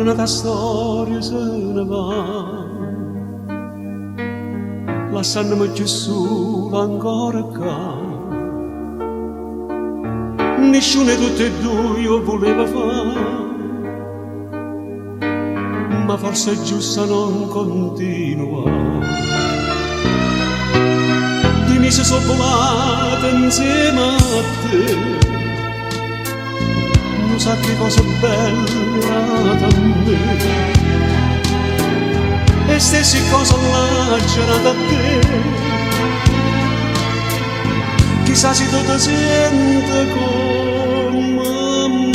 un'altra storia se ne va, lasciandomi più solo ancora qua. Nessuno di tutti e due io voleva fare, ma forse è giusto non continuare. Due mesi sono volati insieme a te, non sa che cosa bella da me, e stessi cosa lasciano da te. Chissà se tu ti senti come me,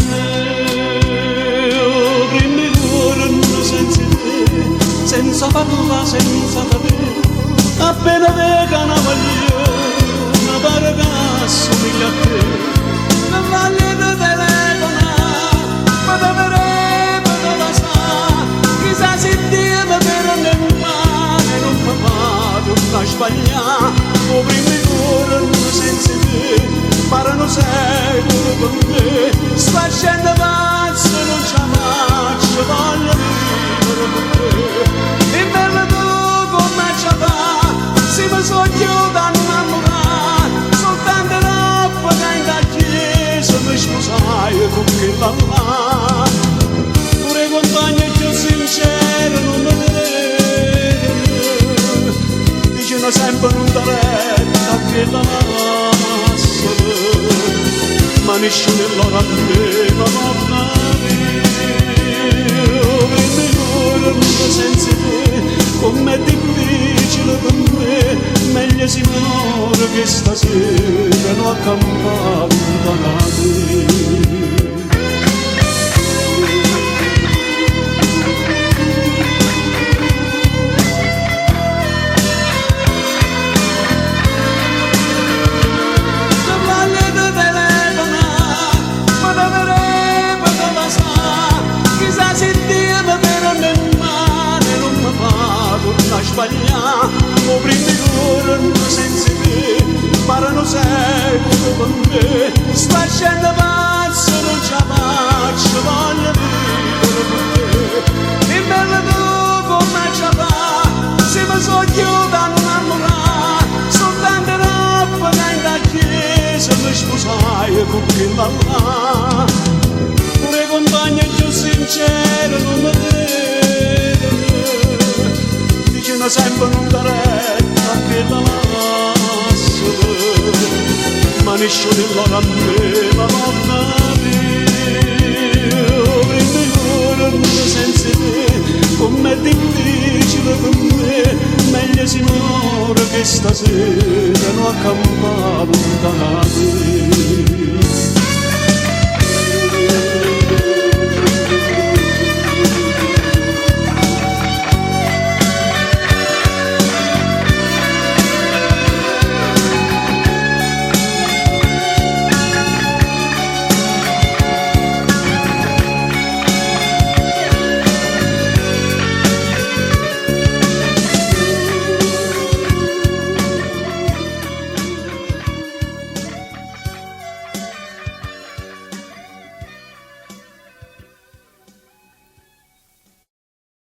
prima giorno senza te, senza parlare, senza sapere, appena vega una magliona, pare che assomiglia a te, non vale di telefonare, ma da vedere, ma da sa, chissà se Dio mi prende in mano, non mi fa tornare a sbagliare, o prima giorno senza te, parano secolo con me, sta scendo pazzo, non ce la faccio, voglio vivere con te, e bella tu come ce fa, se mi so chiuso a innamorare, soltanto l'oppa che in da chiesa mi scusai con quella là, pure i compagni più sinceri non mi vedono, dicono sempre non da retta che la ma nessuno loro a me ma non senza te, com'è difficile per me, meglio si muore che stasera non accampare da te. Sbagliare, o prima giorno senza te, parano secolo con me, sta scendo pazzo, non ce la faccio, voglio vivere con te, e bella tu come ce la fa, se mi so chiuso a innamorare, soltanto l'oppa che in da chiesa mi scusai con quella là, pure i compagni più sinceri non mi vedono, sempre non da retta che la lasso, ma nessuno loro a me ma non da prima giorno senza te, com'è difficile per me, meglio si muore che stasera non accampare da te.